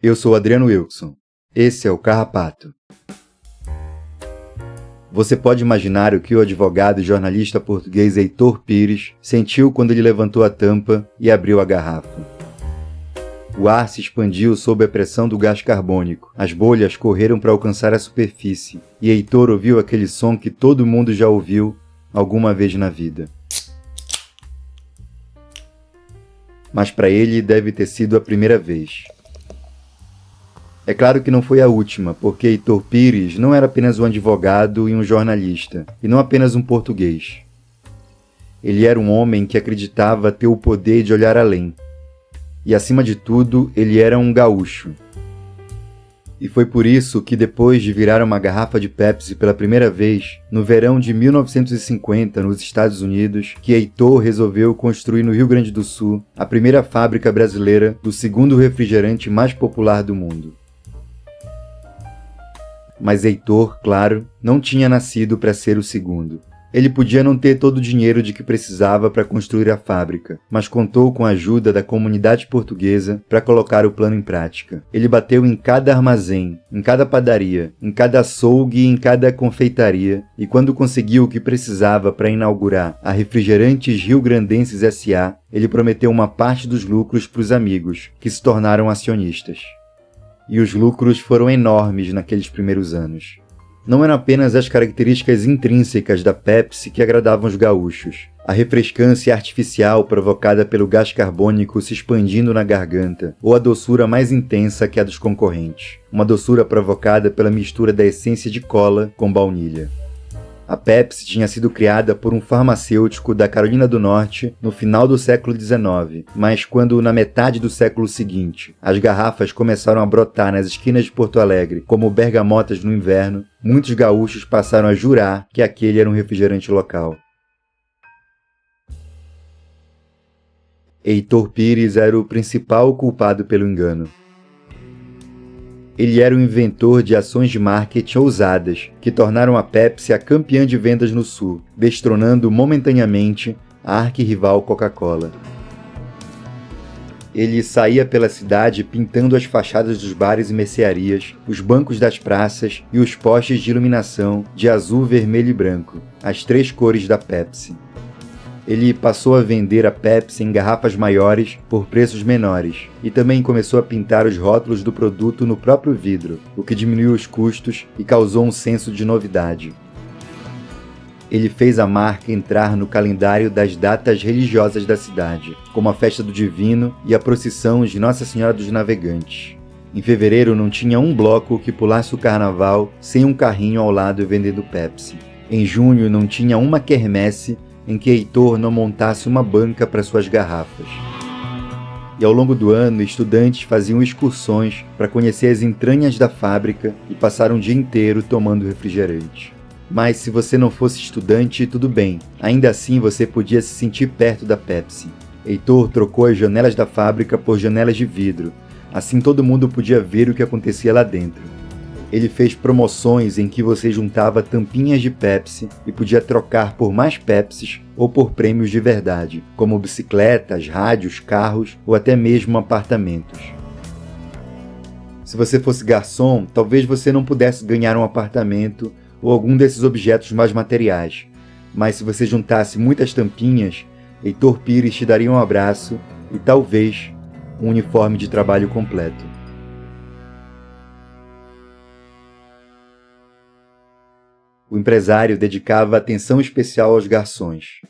Eu sou Adriano Wilson. Esse é o Carrapato. Você pode imaginar o que o advogado e jornalista português Heitor Pires sentiu quando ele levantou a tampa e abriu a garrafa. O ar se expandiu sob a pressão do gás carbônico. As bolhas correram para alcançar a superfície, e Heitor ouviu aquele som que todo mundo já ouviu alguma vez na vida. Mas para ele deve ter sido a primeira vez. É claro que não foi a última, porque Heitor Pires não era apenas um advogado e um jornalista, e não apenas um português. Ele era um homem que acreditava ter o poder de olhar além. E, acima de tudo, ele era um gaúcho. E foi por isso que, depois de virar uma garrafa de Pepsi pela primeira vez, no verão de 1950, nos Estados Unidos, que Heitor resolveu construir no Rio Grande do Sul a primeira fábrica brasileira do segundo refrigerante mais popular do mundo. Mas Heitor, claro, não tinha nascido para ser o segundo. Ele podia não ter todo o dinheiro de que precisava para construir a fábrica, mas contou com a ajuda da comunidade portuguesa para colocar o plano em prática. Ele bateu em cada armazém, em cada padaria, em cada açougue e em cada confeitaria, e quando conseguiu o que precisava para inaugurar a Refrigerantes Rio Grandenses S.A., ele prometeu uma parte dos lucros para os amigos, que se tornaram acionistas. E os lucros foram enormes naqueles primeiros anos. Não eram apenas as características intrínsecas da Pepsi que agradavam os gaúchos. A refrescância artificial provocada pelo gás carbônico se expandindo na garganta, ou a doçura mais intensa que a dos concorrentes. Uma doçura provocada pela mistura da essência de cola com baunilha. A Pepsi tinha sido criada por um farmacêutico da Carolina do Norte no final do século XIX, mas quando, na metade do século seguinte, as garrafas começaram a brotar nas esquinas de Porto Alegre como bergamotas no inverno, muitos gaúchos passaram a jurar que aquele era um refrigerante local. Heitor Pires era o principal culpado pelo engano. Ele era o inventor de ações de marketing ousadas que tornaram a Pepsi a campeã de vendas no Sul, destronando momentaneamente a arquirrival Coca-Cola. Ele saía pela cidade pintando as fachadas dos bares e mercearias, os bancos das praças e os postes de iluminação de azul, vermelho e branco, as três cores da Pepsi. Ele passou a vender a Pepsi em garrafas maiores por preços menores e também começou a pintar os rótulos do produto no próprio vidro, o que diminuiu os custos e causou um senso de novidade. Ele fez a marca entrar no calendário das datas religiosas da cidade, como a Festa do Divino e a procissão de Nossa Senhora dos Navegantes. Em fevereiro não tinha um bloco que pulasse o carnaval sem um carrinho ao lado vendendo Pepsi. Em junho não tinha uma quermesse em que Heitor não montasse uma banca para suas garrafas. E ao longo do ano, estudantes faziam excursões para conhecer as entranhas da fábrica e passaram o dia inteiro tomando refrigerante. Mas se você não fosse estudante, tudo bem. Ainda assim, você podia se sentir perto da Pepsi. Heitor trocou as janelas da fábrica por janelas de vidro. Assim todo mundo podia ver o que acontecia lá dentro. Ele fez promoções em que você juntava tampinhas de Pepsi e podia trocar por mais Pepsis ou por prêmios de verdade, como bicicletas, rádios, carros ou até mesmo apartamentos. Se você fosse garçom, talvez você não pudesse ganhar um apartamento ou algum desses objetos mais materiais, mas se você juntasse muitas tampinhas, Heitor Pires te daria um abraço e talvez um uniforme de trabalho completo. O empresário dedicava atenção especial aos garçons.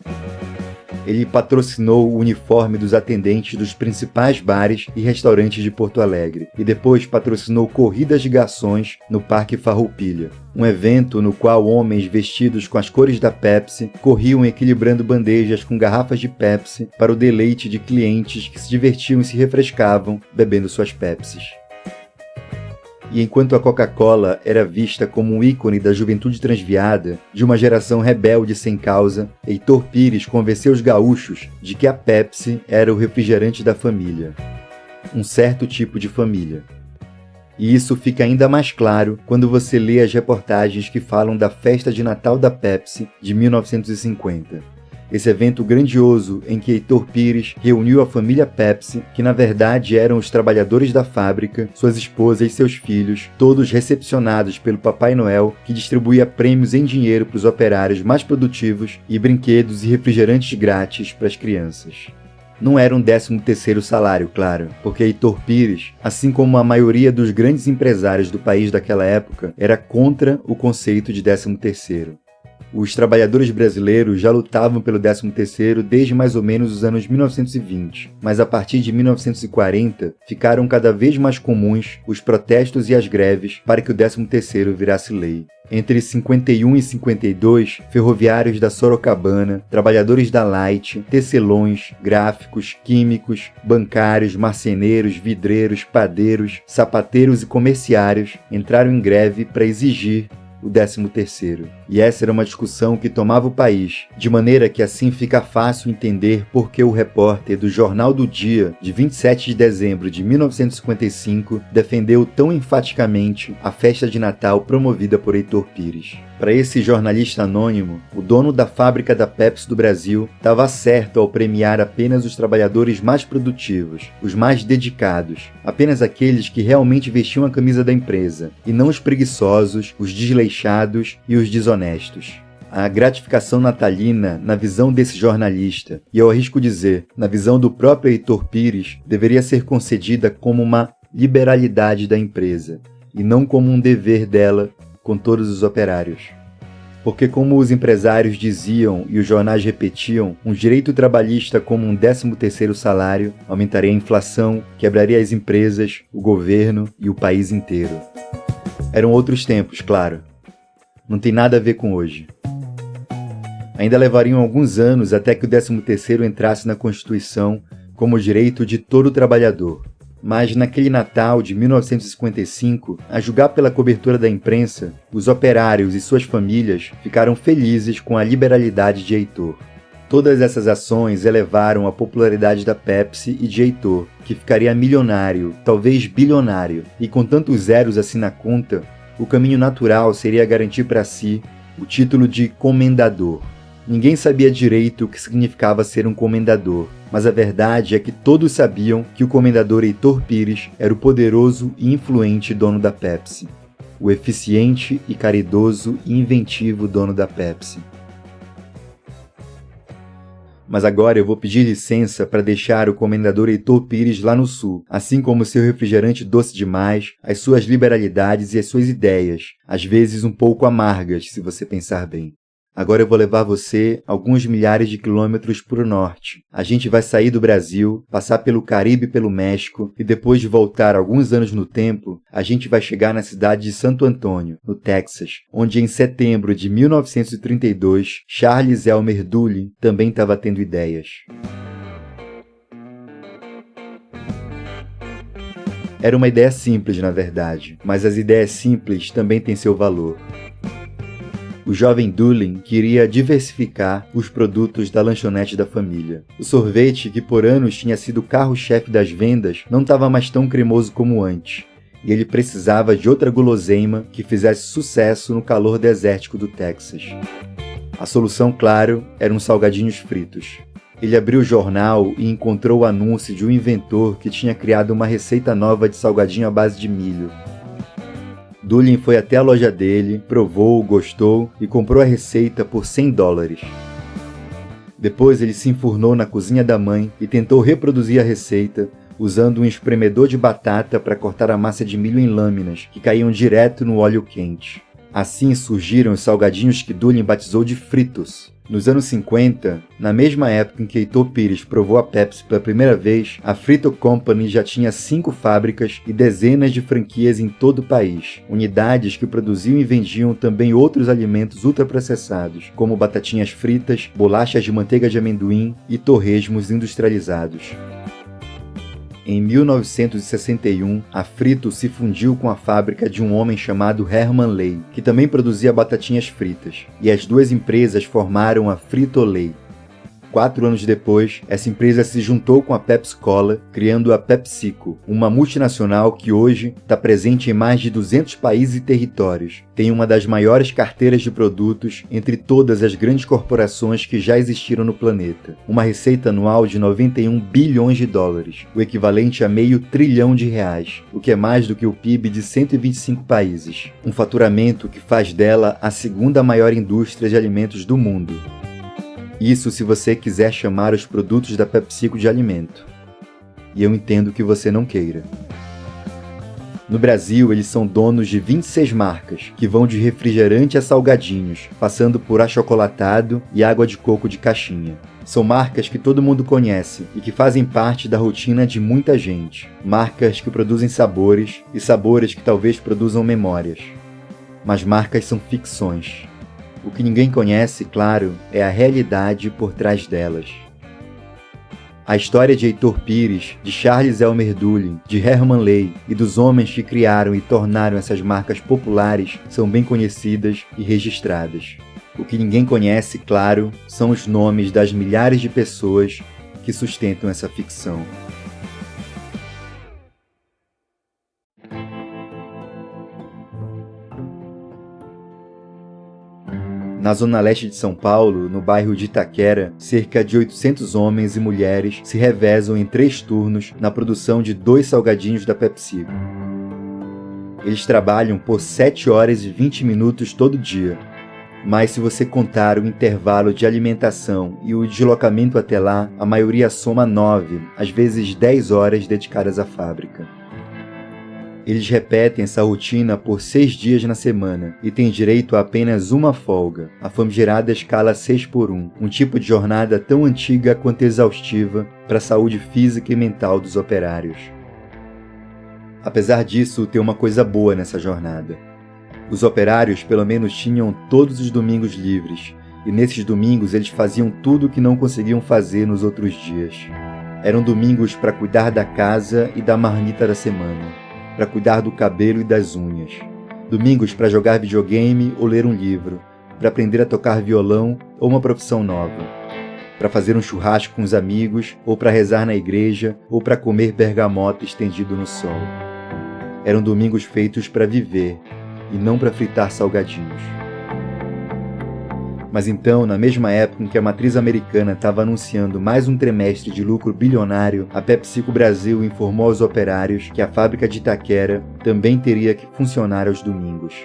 Ele patrocinou o uniforme dos atendentes dos principais bares e restaurantes de Porto Alegre e depois patrocinou corridas de garçons no Parque Farroupilha, um evento no qual homens vestidos com as cores da Pepsi corriam equilibrando bandejas com garrafas de Pepsi para o deleite de clientes que se divertiam e se refrescavam bebendo suas Pepsis. E enquanto a Coca-Cola era vista como um ícone da juventude transviada, de uma geração rebelde sem causa, Heitor Pires convenceu os gaúchos de que a Pepsi era o refrigerante da família. Um certo tipo de família. E isso fica ainda mais claro quando você lê as reportagens que falam da festa de Natal da Pepsi de 1950. Esse evento grandioso em que Heitor Pires reuniu a família Pepsi, que na verdade eram os trabalhadores da fábrica, suas esposas e seus filhos, todos recepcionados pelo Papai Noel, que distribuía prêmios em dinheiro para os operários mais produtivos e brinquedos e refrigerantes grátis para as crianças. Não era um 13º salário, claro, porque Heitor Pires, assim como a maioria dos grandes empresários do país daquela época, era contra o conceito de 13º. Os trabalhadores brasileiros já lutavam pelo 13º desde mais ou menos os anos 1920, mas a partir de 1940 ficaram cada vez mais comuns os protestos e as greves para que o 13º virasse lei. Entre 51 e 52, ferroviários da Sorocabana, trabalhadores da Light, tecelões, gráficos, químicos, bancários, marceneiros, vidreiros, padeiros, sapateiros e comerciários entraram em greve para exigir o 13º. E essa era uma discussão que tomava o país, de maneira que assim fica fácil entender por que o repórter do Jornal do Dia, de 27 de dezembro de 1955, defendeu tão enfaticamente a festa de Natal promovida por Heitor Pires. Para esse jornalista anônimo, o dono da fábrica da Pepsi do Brasil estava certo ao premiar apenas os trabalhadores mais produtivos, os mais dedicados, apenas aqueles que realmente vestiam a camisa da empresa, e não os preguiçosos, os desleixados e os desonestos. A gratificação natalina, na visão desse jornalista, e eu arrisco dizer, na visão do próprio Heitor Pires, deveria ser concedida como uma liberalidade da empresa, e não como um dever dela com todos os operários. Porque, como os empresários diziam e os jornais repetiam, um direito trabalhista como um 13º salário aumentaria a inflação, quebraria as empresas, o governo e o país inteiro. Eram outros tempos, claro. Não tem nada a ver com hoje. Ainda levariam alguns anos até que o 13º entrasse na Constituição como direito de todo trabalhador. Mas naquele Natal de 1955, a julgar pela cobertura da imprensa, os operários e suas famílias ficaram felizes com a liberalidade de Heitor. Todas essas ações elevaram a popularidade da Pepsi e de Heitor, que ficaria milionário, talvez bilionário, e com tantos zeros assim na conta, o caminho natural seria garantir para si o título de comendador. Ninguém sabia direito o que significava ser um comendador, mas a verdade é que todos sabiam que o comendador Heitor Pires era o poderoso e influente dono da Pepsi, o eficiente e caridoso e inventivo dono da Pepsi. Mas agora eu vou pedir licença para deixar o comendador Heitor Pires lá no sul, assim como seu refrigerante doce demais, as suas liberalidades e as suas ideias, às vezes um pouco amargas, se você pensar bem. Agora eu vou levar você alguns milhares de quilômetros para o norte. A gente vai sair do Brasil, passar pelo Caribe e pelo México, e depois de voltar alguns anos no tempo, a gente vai chegar na cidade de Santo Antônio, no Texas, onde em setembro de 1932, Charles Elmer Doolin também estava tendo ideias. Era uma ideia simples, na verdade, mas as ideias simples também têm seu valor. O jovem Doolin queria diversificar os produtos da lanchonete da família. O sorvete, que por anos tinha sido o carro-chefe das vendas, não estava mais tão cremoso como antes, e ele precisava de outra guloseima que fizesse sucesso no calor desértico do Texas. A solução, claro, eram salgadinhos fritos. Ele abriu o jornal e encontrou o anúncio de um inventor que tinha criado uma receita nova de salgadinho à base de milho. Doolin foi até a loja dele, provou, gostou e comprou a receita por $100. Depois ele se enfurnou na cozinha da mãe e tentou reproduzir a receita usando um espremedor de batata para cortar a massa de milho em lâminas que caíam direto no óleo quente. Assim surgiram os salgadinhos que Doolin batizou de Fritos. Nos anos 50, na mesma época em que Heitor Pires provou a Pepsi pela primeira vez, a Frito Company já tinha 5 fábricas e dezenas de franquias em todo o país, unidades que produziam e vendiam também outros alimentos ultraprocessados, como batatinhas fritas, bolachas de manteiga de amendoim e torresmos industrializados. Em 1961, a Frito se fundiu com a fábrica de um homem chamado Herman Lay, que também produzia batatinhas fritas, e as duas empresas formaram a Frito-Lay. 4 anos depois, essa empresa se juntou com a Pepsi Cola, criando a PepsiCo, uma multinacional que hoje está presente em mais de 200 países e territórios. Tem uma das maiores carteiras de produtos entre todas as grandes corporações que já existiram no planeta. Uma receita anual de 91 bilhões de dólares, o equivalente a meio trilhão de reais, o que é mais do que o PIB de 125 países. Um faturamento que faz dela a segunda maior indústria de alimentos do mundo. Isso se você quiser chamar os produtos da PepsiCo de alimento. E eu entendo que você não queira. No Brasil, eles são donos de 26 marcas, que vão de refrigerante a salgadinhos, passando por achocolatado e água de coco de caixinha. São marcas que todo mundo conhece e que fazem parte da rotina de muita gente. Marcas que produzem sabores e sabores que talvez produzam memórias. Mas marcas são ficções. O que ninguém conhece, claro, é a realidade por trás delas. A história de Heitor Pires, de Charles Elmer Dulin, de Herman Ley e dos homens que criaram e tornaram essas marcas populares são bem conhecidas e registradas. O que ninguém conhece, claro, são os nomes das milhares de pessoas que sustentam essa ficção. Na zona leste de São Paulo, no bairro de Itaquera, cerca de 800 homens e mulheres se revezam em 3 turnos na produção de 2 salgadinhos da PepsiCo. Eles trabalham por 7 horas e 20 minutos todo dia, mas se você contar o intervalo de alimentação e o deslocamento até lá, a maioria soma 9, às vezes 10 horas dedicadas à fábrica. Eles repetem essa rotina por 6 dias na semana e têm direito a apenas uma folga, a famigerada escala 6x1, um tipo de jornada tão antiga quanto exaustiva para a saúde física e mental dos operários. Apesar disso, tem uma coisa boa nessa jornada. Os operários pelo menos tinham todos os domingos livres, e nesses domingos eles faziam tudo o que não conseguiam fazer nos outros dias. Eram domingos para cuidar da casa e da marmita da semana, para cuidar do cabelo e das unhas. Domingos para jogar videogame ou ler um livro, para aprender a tocar violão ou uma profissão nova, para fazer um churrasco com os amigos ou para rezar na igreja ou para comer bergamota estendido no sol. Eram domingos feitos para viver e não para fritar salgadinhos. Mas então, na mesma época em que a matriz americana estava anunciando mais um trimestre de lucro bilionário, a PepsiCo Brasil informou aos operários que a fábrica de Itaquera também teria que funcionar aos domingos.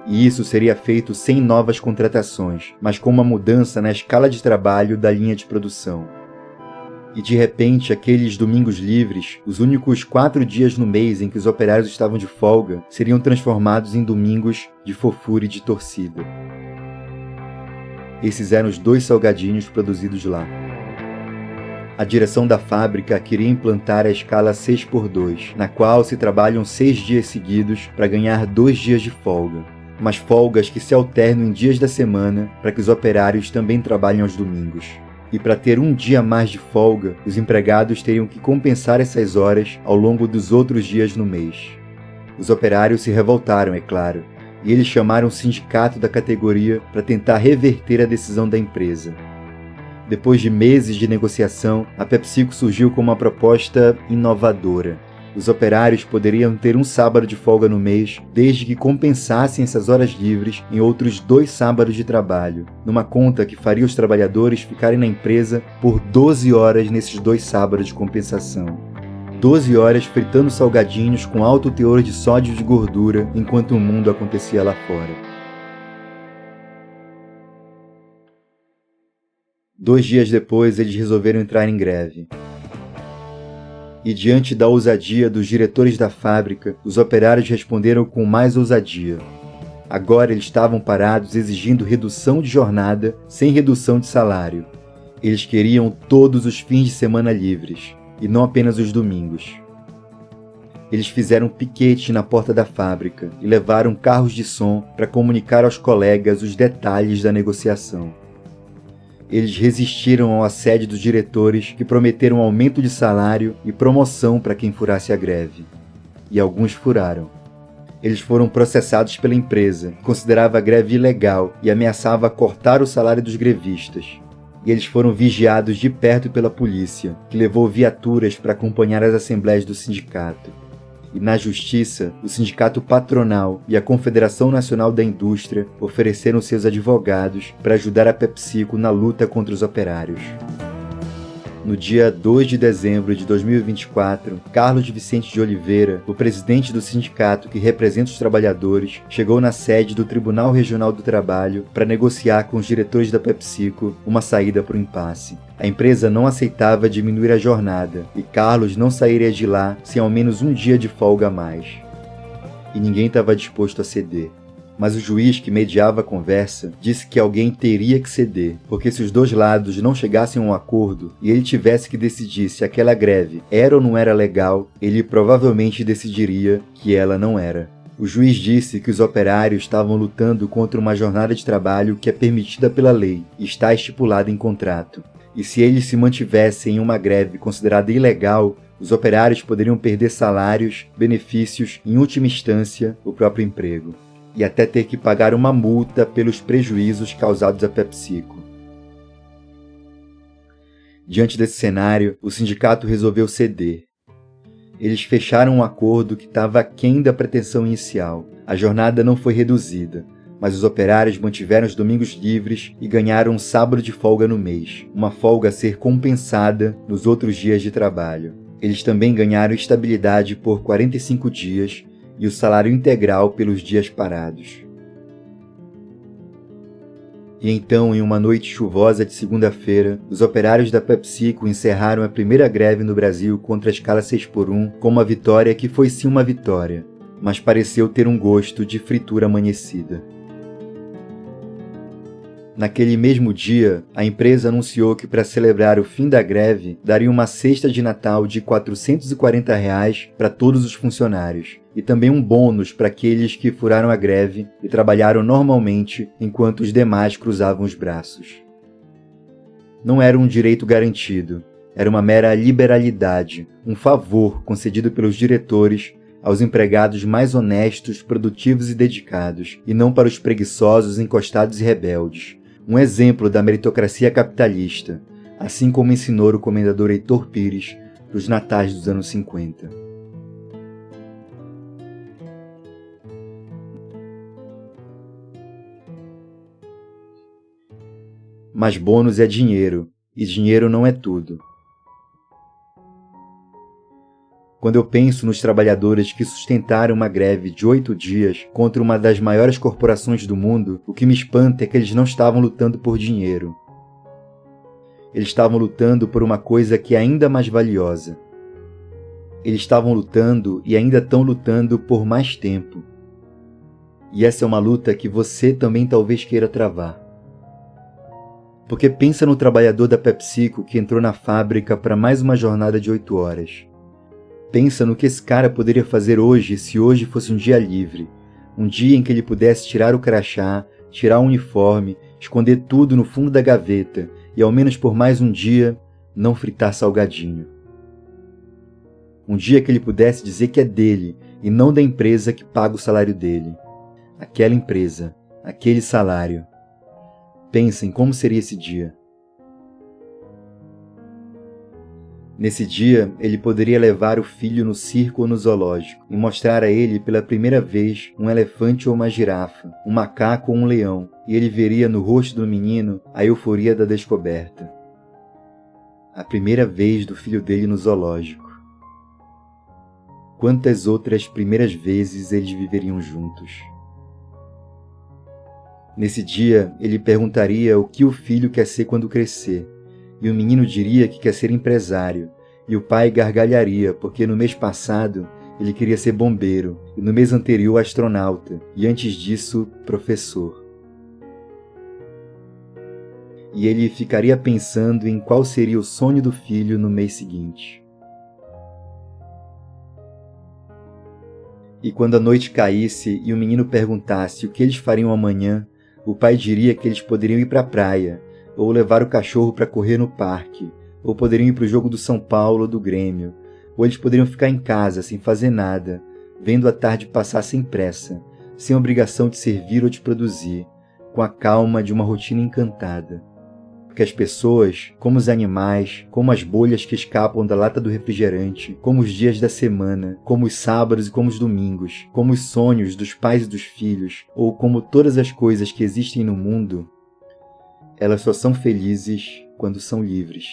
E isso seria feito sem novas contratações, mas com uma mudança na escala de trabalho da linha de produção. E de repente, aqueles domingos livres, os únicos 4 dias no mês em que os operários estavam de folga, seriam transformados em domingos de fofura e de torcida. Esses eram os 2 salgadinhos produzidos lá. A direção da fábrica queria implantar a escala 6x2, na qual se trabalham 6 dias seguidos para ganhar 2 dias de folga, mas folgas que se alternam em dias da semana para que os operários também trabalhem aos domingos. E para ter um dia a mais de folga, os empregados teriam que compensar essas horas ao longo dos outros dias no mês. Os operários se revoltaram, é claro, e eles chamaram o sindicato da categoria para tentar reverter a decisão da empresa. Depois de meses de negociação, a PepsiCo surgiu com uma proposta inovadora. Os operários poderiam ter um sábado de folga no mês, desde que compensassem essas horas livres em outros 2 sábados de trabalho, numa conta que faria os trabalhadores ficarem na empresa por 12 horas nesses 2 sábados de compensação. 12 horas fritando salgadinhos com alto teor de sódio e de gordura enquanto o mundo acontecia lá fora. 2 dias depois, eles resolveram entrar em greve. E diante da ousadia dos diretores da fábrica, os operários responderam com mais ousadia. Agora eles estavam parados exigindo redução de jornada sem redução de salário. Eles queriam todos os fins de semana livres, e não apenas os domingos. Eles fizeram piquete na porta da fábrica e levaram carros de som para comunicar aos colegas os detalhes da negociação. Eles resistiram ao assédio dos diretores que prometeram aumento de salário e promoção para quem furasse a greve. E alguns furaram. Eles foram processados pela empresa, que considerava a greve ilegal e ameaçava cortar o salário dos grevistas. e eles foram vigiados de perto pela polícia, que levou viaturas para acompanhar as assembleias do sindicato. E na justiça, o sindicato patronal e a Confederação Nacional da Indústria ofereceram seus advogados para ajudar a PepsiCo na luta contra os operários. No dia 2 de dezembro de 2024, Carlos Vicente de Oliveira, o presidente do sindicato que representa os trabalhadores, chegou na sede do Tribunal Regional do Trabalho para negociar com os diretores da PepsiCo uma saída para o impasse. A empresa não aceitava diminuir a jornada e Carlos não sairia de lá sem ao menos um dia de folga a mais. E ninguém estava disposto a ceder. Mas o juiz que mediava a conversa disse que alguém teria que ceder, porque se os dois lados não chegassem a um acordo e ele tivesse que decidir se aquela greve era ou não era legal, ele provavelmente decidiria que ela não era. O juiz disse que os operários estavam lutando contra uma jornada de trabalho que é permitida pela lei e está estipulada em contrato. E se eles se mantivessem em uma greve considerada ilegal, os operários poderiam perder salários, benefícios e, em última instância, o próprio emprego. E até ter que pagar uma multa pelos prejuízos causados à PepsiCo. Diante desse cenário, o sindicato resolveu ceder. Eles fecharam um acordo que estava aquém da pretensão inicial. A jornada não foi reduzida, mas os operários mantiveram os domingos livres e ganharam um sábado de folga no mês, uma folga a ser compensada nos outros dias de trabalho. Eles também ganharam estabilidade por 45 dias e o salário integral pelos dias parados. E então, em uma noite chuvosa de segunda-feira, os operários da PepsiCo encerraram a primeira greve no Brasil contra a escala 6x1 com uma vitória que foi sim uma vitória, mas pareceu ter um gosto de fritura amanhecida. Naquele mesmo dia, a empresa anunciou que para celebrar o fim da greve, daria uma cesta de Natal de R$ 440 para todos os funcionários, e também um bônus para aqueles que furaram a greve e trabalharam normalmente enquanto os demais cruzavam os braços. Não era um direito garantido, era uma mera liberalidade, um favor concedido pelos diretores aos empregados mais honestos, produtivos e dedicados, e não para os preguiçosos, encostados e rebeldes. Um exemplo da meritocracia capitalista, assim como ensinou o comendador Heitor Pires nos natais dos anos 50. Mas bônus é dinheiro, e dinheiro não é tudo. Quando eu penso nos trabalhadores que sustentaram uma greve de 8 dias contra uma das maiores corporações do mundo, o que me espanta é que eles não estavam lutando por dinheiro. Eles estavam lutando por uma coisa que é ainda mais valiosa. Eles estavam lutando e ainda estão lutando por mais tempo. E essa é uma luta que você também talvez queira travar. Porque pensa no trabalhador da PepsiCo que entrou na fábrica para mais uma jornada de 8 horas. Pensa no que esse cara poderia fazer hoje se hoje fosse um dia livre, um dia em que ele pudesse tirar o crachá, tirar o uniforme, esconder tudo no fundo da gaveta e, ao menos por mais um dia, não fritar salgadinho. Um dia que ele pudesse dizer que é dele e não da empresa que paga o salário dele. Aquela empresa, aquele salário. Pensa em como seria esse dia. Nesse dia, ele poderia levar o filho no circo ou no zoológico e mostrar a ele pela primeira vez um elefante ou uma girafa, um macaco ou um leão, e ele veria no rosto do menino a euforia da descoberta. A primeira vez do filho dele no zoológico. Quantas outras primeiras vezes eles viveriam juntos? Nesse dia, ele perguntaria o que o filho quer ser quando crescer. E o menino diria que quer ser empresário, e o pai gargalharia, porque no mês passado ele queria ser bombeiro, e no mês anterior astronauta, e antes disso, professor. E ele ficaria pensando em qual seria o sonho do filho no mês seguinte. E quando a noite caísse e o menino perguntasse o que eles fariam amanhã, o pai diria que eles poderiam ir para a praia, ou levar o cachorro para correr no parque, ou poderiam ir para o jogo do São Paulo ou do Grêmio, ou eles poderiam ficar em casa sem fazer nada, vendo a tarde passar sem pressa, sem obrigação de servir ou de produzir, com a calma de uma rotina encantada. porque as pessoas, como os animais, como as bolhas que escapam da lata do refrigerante, como os dias da semana, como os sábados e como os domingos, como os sonhos dos pais e dos filhos, ou como todas as coisas que existem no mundo, elas só são felizes quando são livres.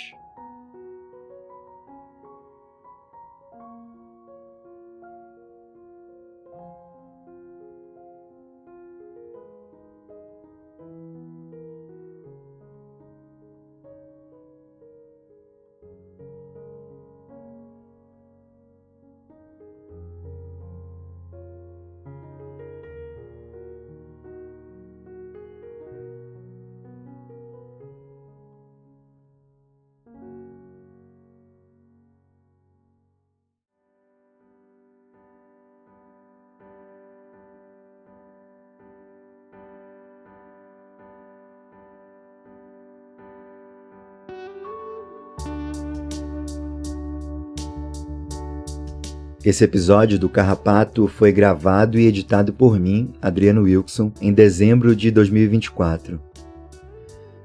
Esse episódio do Carrapato foi gravado e editado por mim, Adriano Wilson, em dezembro de 2024.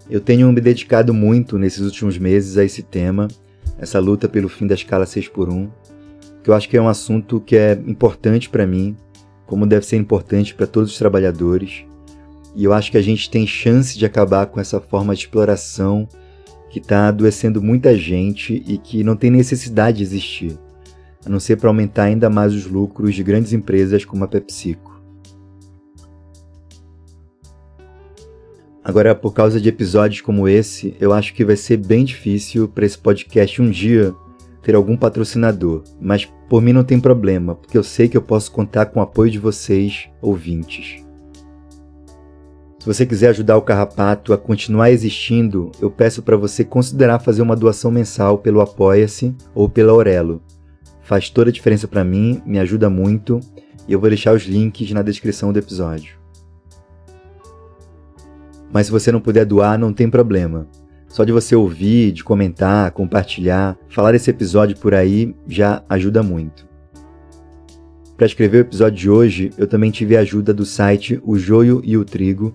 Eu tenho me dedicado muito nesses últimos meses a esse tema, essa luta pelo fim da escala 6x1, que eu acho que é um assunto que é importante para mim, como deve ser importante para todos os trabalhadores, e eu acho que a gente tem chance de acabar com essa forma de exploração que está adoecendo muita gente e que não tem necessidade de existir, a não ser para aumentar ainda mais os lucros de grandes empresas como a PepsiCo. Agora, por causa de episódios como esse, eu acho que vai ser bem difícil para esse podcast um dia ter algum patrocinador, mas por mim não tem problema, porque eu sei que eu posso contar com o apoio de vocês, ouvintes. Se você quiser ajudar o Carrapato a continuar existindo, eu peço para você considerar fazer uma doação mensal pelo Apoia-se ou pela Aurelo. Faz toda a diferença para mim, me ajuda muito, e eu vou deixar os links na descrição do episódio. Mas se você não puder doar, não tem problema. Só de você ouvir, de comentar, compartilhar, falar desse episódio por aí, já ajuda muito. Para escrever o episódio de hoje, eu também tive a ajuda do site O Joio e o Trigo,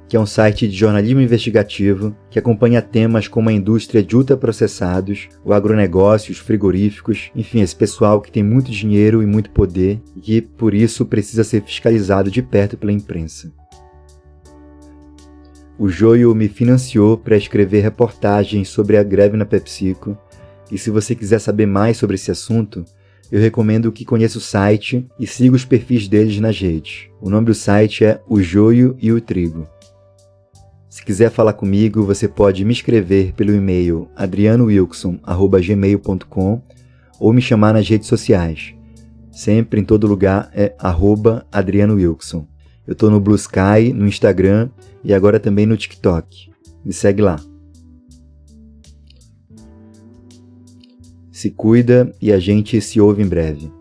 que é um site de jornalismo investigativo que acompanha temas como a indústria de ultraprocessados, o agronegócio, os frigoríficos, enfim, esse pessoal que tem muito dinheiro e muito poder e que, por isso, precisa ser fiscalizado de perto pela imprensa. O Joio me financiou para escrever reportagens sobre a greve na PepsiCo, e se você quiser saber mais sobre esse assunto, eu recomendo que conheça o site e siga os perfis deles nas redes. O nome do site é O Joio e o Trigo. Se quiser falar comigo, você pode me escrever pelo e-mail adrianowilson@gmail.com ou me chamar nas redes sociais. Sempre, em todo lugar, é @AdrianoWilson. Eu tô no Blue Sky, no Instagram e agora também no TikTok. Me segue lá. Se cuida e a gente se ouve em breve.